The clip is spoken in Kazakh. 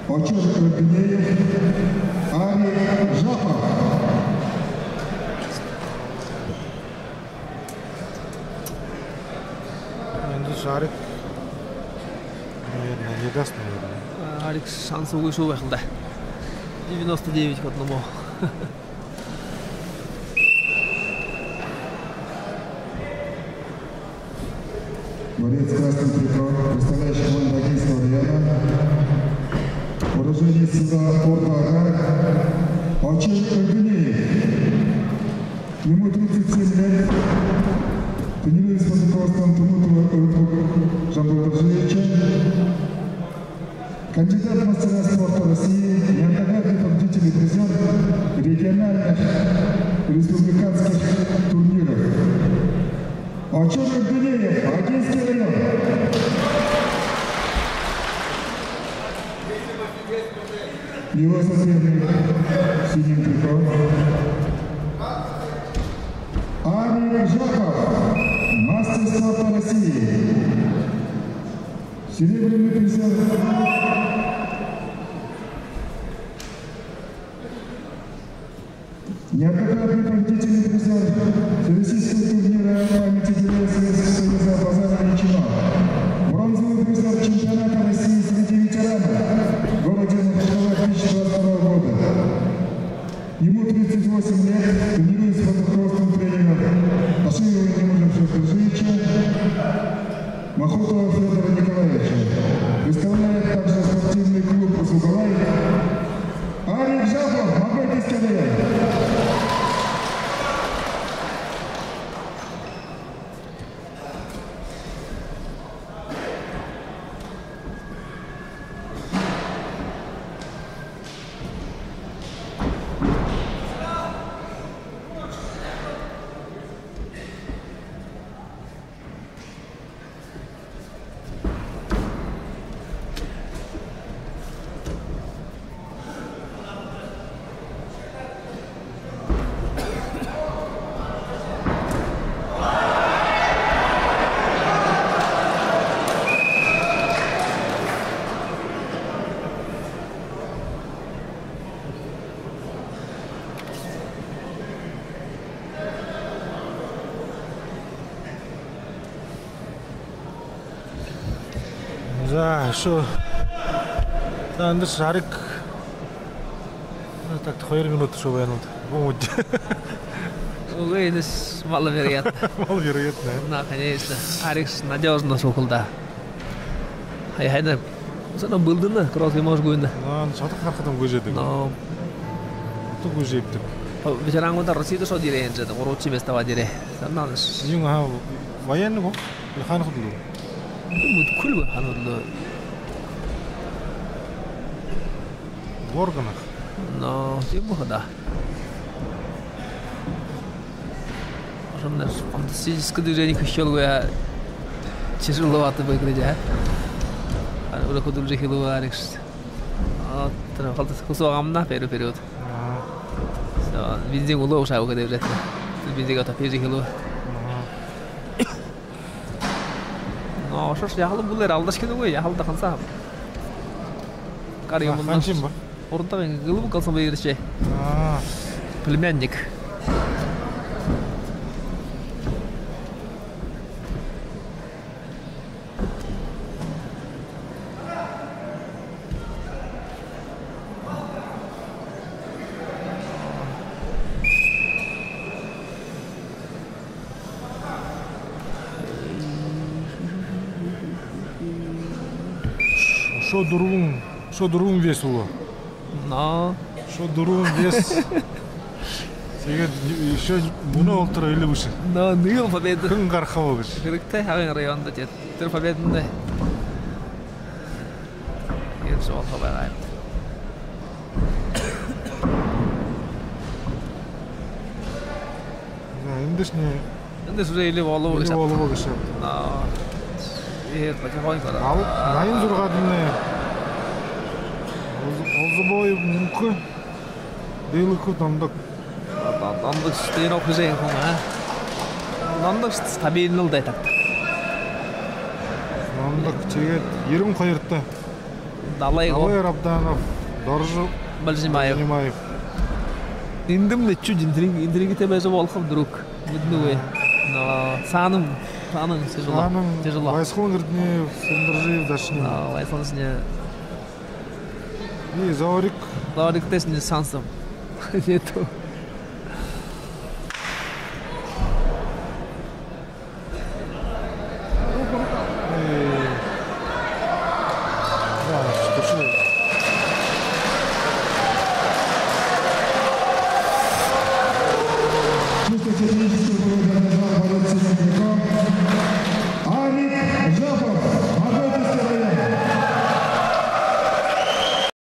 Очер Гнеев, Арий Жапов. Шарик не даст, наверное. Арик шансы выше уехал, да. 99 к 1. Борец красным триком, представляющий команду Агинского района. Вооружение суда Порта Агар. Очер Гнеев. Ему 37 лет. Тренируется под руководством Тумутова Жамбула Жевича. Кандидат в мастера спорта России, неоднократный победитель и призер региональных и республиканских турниров. Очер Гнеев, Агинский район. Его соперник синим триком. Арий Жапов, мастер спорта России. Серебряный призер. Неоднократный победитель и призер всероссийского турнира памяти героя Советского Союза Базара Ильичева. Бронзовый призер чемпионата России среди ветеранов в городе Махачкала 2022 года. Ему 38 лет, тренируется под руководством тренера Аширова Тимура Жевича, Махутова Федора Николаевича. Представляет также спортивный клуб «Сугавай». Арий Жапов, Магнитский район. Да, что? Да, Шарик. Так, 2 минуты, что военный. Помните. Угайдес маловероятно. Маловероятно. Да, конечно. Арик надежно соколда. Хайда. Sana bıldığında cross'u moş goyunda. Lan çatık arkadan gözedik. No. Tu gözeyiptik. Veteran da Rossi'de so dirence de Orochi mestava dire. Sannan. Yung ha военный го. Хан худlu. Mutkul bu hanudlu. В органах. No, тему хода. Ошонда фантастическое движение хищёлгоя тяжеловато выглядит. Udah kudu jadi keluar, oh terus kalau kusuk amna period. So benzin ulo usah udah udah. Benzin kata pergi keluar. No, şoş yağlı bunlar aldaş kedi koy, yağlı da kansa. Karıyor bunlar. Kaçım bu? Orada ben gılıp kalsam bir şey. Племянник. Что дурум вес улы? No. Что дурум вес? Сегет еще bunu oltara öyle bu şey. No, niye победа? Kın karxava bir. Kırıkta havin rayonda jet. Tır победinde. Yes, all haber ayıp. Endişne. Endişne really valla bu. Ne valla bu şey. No. Evet, bakın koyun kadar. Al, nayın zurgadını. Olzu boyu mümkün. Değil ki damdak. Damdak stayın okuyacağın konu ha. Damdak stabilnil de tak. Damdak çeget yerim kayırtta. Далайго, Рабданов, Доржу, Бальжимаев. Занимаев. Индим не чуд интригите без волхов друг. Виднуе. Но саным тяжело. Ханым, Тяжело. Вайсхон Грднеев, Сендержиев, Дашнин. Вайсонс не И Заурик. Лорик тест не сансам. Нету.